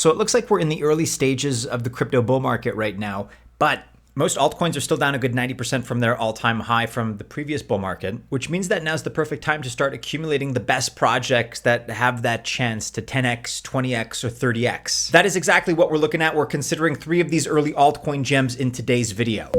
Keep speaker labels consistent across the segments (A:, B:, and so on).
A: So it looks like we're in the early stages of the crypto bull market right now, but most altcoins are still down a good 90% from their all-time high from the previous bull market, which means that now's the perfect time to start accumulating the best projects that have that chance to 10x, 20x, or 30x. That is exactly what we're looking at. We're considering 3 of these early altcoin gems in today's video.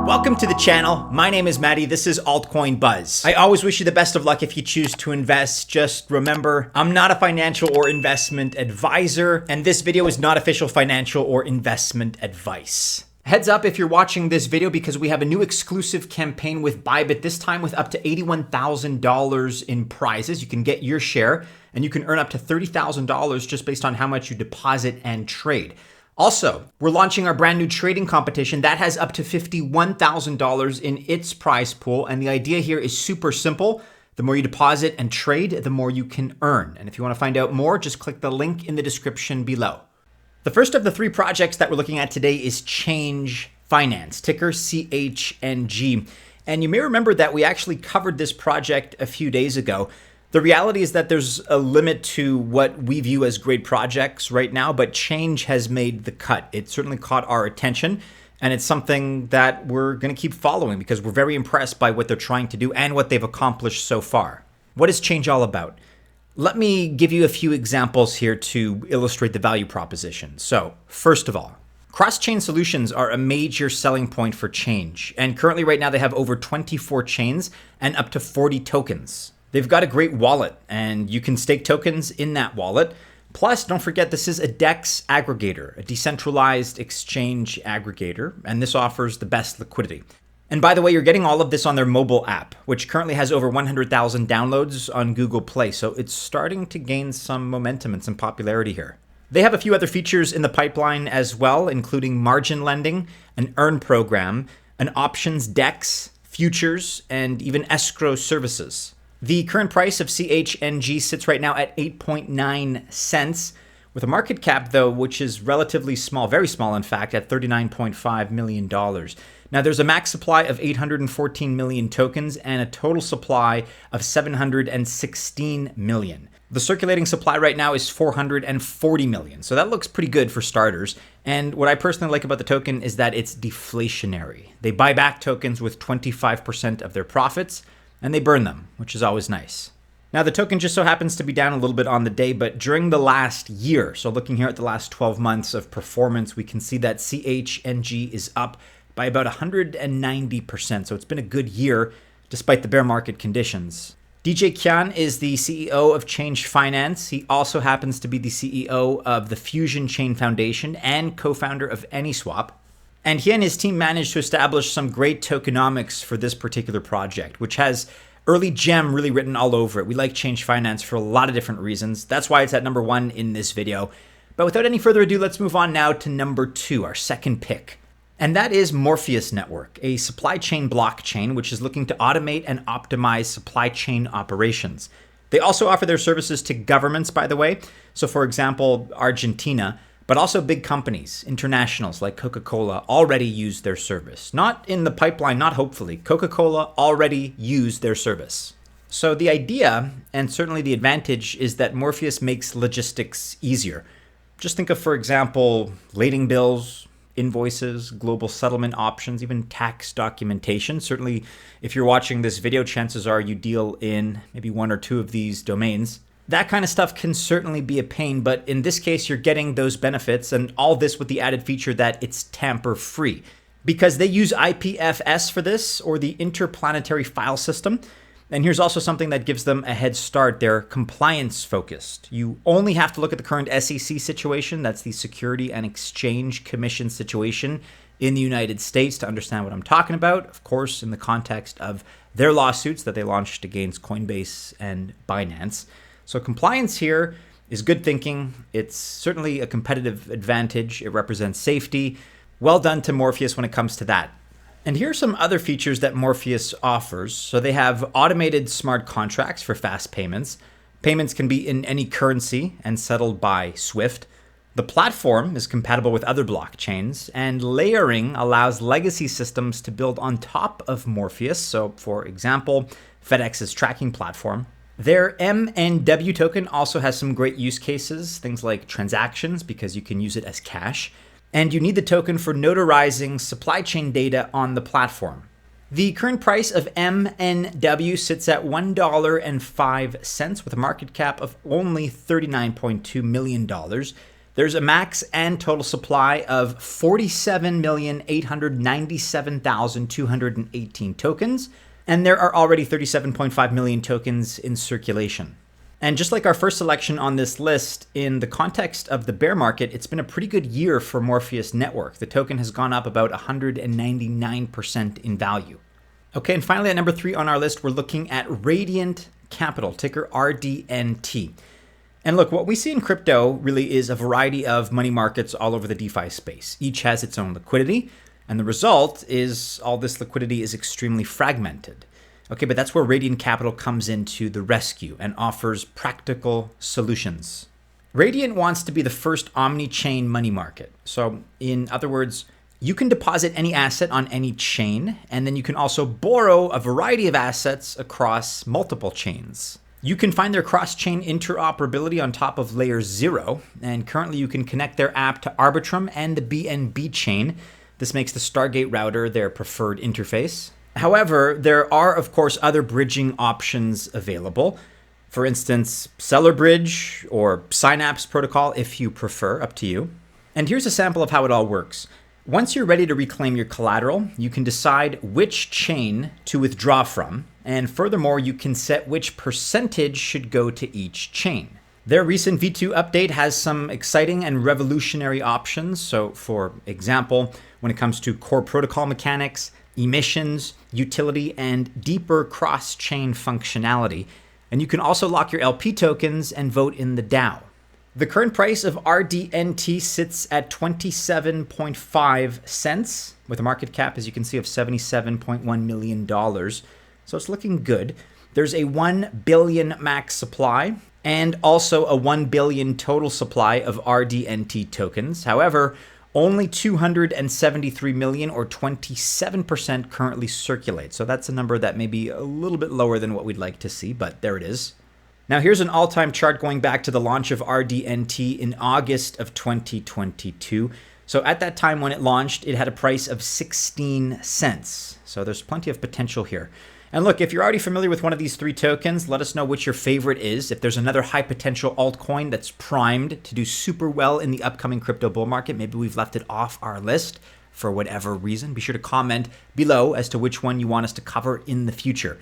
A: Welcome to the channel. My name is Maddie. This is Altcoin Buzz. I always wish you the best of luck if you choose to invest. Just remember, I'm not a financial or investment advisor, and this video is not official financial or investment advice. Heads up if you're watching this video because we have a new exclusive campaign with ByBit, this time with up to $81,000 in prizes. You can get your share and you can earn up to $30,000 just based on how much you deposit and trade. Also, we're launching our brand new trading competition that has up to $51,000 in its prize pool. And the idea here is super simple. The more you deposit and trade, the more you can earn. And if you want to find out more, just click the link in the description below. The first of the 3 projects that we're looking at today is Chainge Finance, ticker CHNG. And you may remember that we actually covered this project a few days ago. The reality is that there's a limit to what we view as great projects right now, but Chainge has made the cut. It certainly caught our attention, and it's something that we're going to keep following because we're very impressed by what they're trying to do and what they've accomplished so far. What is Chainge all about? Let me give you a few examples here to illustrate the value proposition. So, first of all, cross-chain solutions are a major selling point for Chainge, and currently right now they have over 24 chains and up to 40 tokens. They've got a great wallet, and you can stake tokens in that wallet. Plus, don't forget, this is a DEX aggregator, a decentralized exchange aggregator, and this offers the best liquidity. And by the way, you're getting all of this on their mobile app, which currently has over 100,000 downloads on Google Play, so it's starting to gain some momentum and some popularity here. They have a few other features in the pipeline as well, including margin lending, an earn program, an options DEX, futures, and even escrow services. The current price of CHNG sits right now at 8.9 cents, with a market cap, though, which is relatively small, very small, in fact, at $39.5 million. Now, there's a max supply of 814 million tokens and a total supply of 716 million. The circulating supply right now is 440 million, so that looks pretty good for starters. And what I personally like about the token is that it's deflationary. They buy back tokens with 25% of their profits, and they burn them, which is always nice. Now, the token just so happens to be down a little bit on the day, but during the last year, so looking here at the last 12 months of performance, we can see that CHNG is up by about 190%. So it's been a good year despite the bear market conditions. DJ Kyan is the CEO of Chainge Finance. He also happens to be the CEO of the Fusion Chain Foundation and co-founder of AnySwap. And he and his team managed to establish some great tokenomics for this particular project, which has early gem really written all over it. We like Chainge Finance for a lot of different reasons. That's why it's at number 1 in this video. But without any further ado, let's move on now to number 2, our second pick. And that is Morpheus Network, a supply chain blockchain which is looking to automate and optimize supply chain operations. They also offer their services to governments, by the way. So for example, Argentina, but also big companies, internationals like Coca-Cola already use their service. Not in the pipeline, not hopefully. Coca-Cola already used their service. So the idea, and certainly the advantage, is that Morpheus makes logistics easier. Just think of, for example, lading bills, invoices, global settlement options, even tax documentation. Certainly, if you're watching this video, chances are you deal in maybe 1 or 2 of these domains. That kind of stuff can certainly be a pain, but in this case, you're getting those benefits, and all this with the added feature that it's tamper-free. Because they use IPFS for this, or the Interplanetary File System. And here's also something that gives them a head start. They're compliance-focused. You only have to look at the current SEC situation, that's the Security and Exchange Commission situation in the United States, to understand what I'm talking about, of course, in the context of their lawsuits that they launched against Coinbase and Binance. So compliance here is good thinking. It's certainly a competitive advantage. It represents safety. Well done to Morpheus when it comes to that. And here are some other features that Morpheus offers. So they have automated smart contracts for fast payments. Payments can be in any currency and settled by SWIFT. The platform is compatible with other blockchains, and layering allows legacy systems to build on top of Morpheus. So for example, FedEx's tracking platform. Their MNW token also has some great use cases, things like transactions, because you can use it as cash. And you need the token for notarizing supply chain data on the platform. The current price of MNW sits at $1.05 with a market cap of only $39.2 million. There's a max and total supply of 47,897,218 tokens, and there are already 37.5 million tokens in circulation. And just like our first selection on this list, in the context of the bear market, it's been a pretty good year for Morpheus Network. The token has gone up about 199% in value. Okay, and finally at number 3 on our list, we're looking at RDNT Capital, ticker RDNT. And look, what we see in crypto really is a variety of money markets all over the DeFi space. Each has its own liquidity, and the result is all this liquidity is extremely fragmented. Okay, but that's where RDNT Capital comes into the rescue and offers practical solutions. RDNT wants to be the first omni-chain money market. So in other words, you can deposit any asset on any chain, and then you can also borrow a variety of assets across multiple chains. You can find their cross-chain interoperability on top of layer 0, and currently you can connect their app to Arbitrum and the BNB chain. This makes the Stargate router their preferred interface. However, there are, of course, other bridging options available. For instance, Seller Bridge or Synapse protocol if you prefer, up to you. And here's a sample of how it all works. Once you're ready to reclaim your collateral, you can decide which chain to withdraw from. And furthermore, you can set which percentage should go to each chain. Their recent V2 update has some exciting and revolutionary options. So for example, when it comes to core protocol mechanics, emissions, utility, and deeper cross-chain functionality. And you can also lock your LP tokens and vote in the DAO. The current price of RDNT sits at 27.5 cents with a market cap, as you can see, of $77.1 million. So it's looking good. There's a 1 billion max supply and also a 1 billion total supply of RDNT tokens. However, only 273 million or 27% currently circulate. So that's a number that may be a little bit lower than what we'd like to see, but there it is. Now here's an all-time chart going back to the launch of RDNT in August of 2022. So at that time when it launched, it had a price of 16 cents. So there's plenty of potential here. And look, if you're already familiar with one of these 3 tokens, let us know which your favorite is. If there's another high potential altcoin that's primed to do super well in the upcoming crypto bull market, maybe we've left it off our list for whatever reason, be sure to comment below as to which one you want us to cover in the future.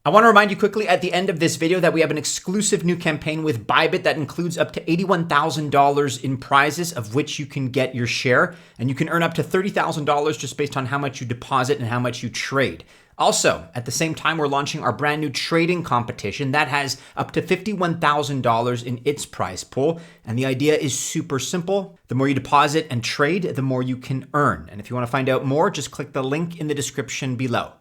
A: I want to remind you quickly at the end of this video that we have an exclusive new campaign with ByBit that includes up to $81,000 in prizes, of which you can get your share, and you can earn up to $30,000 just based on how much you deposit and how much you trade. Also, at the same time, we're launching our brand new trading competition that has up to $51,000 in its prize pool. And the idea is super simple. The more you deposit and trade, the more you can earn. And if you want to find out more, just click the link in the description below.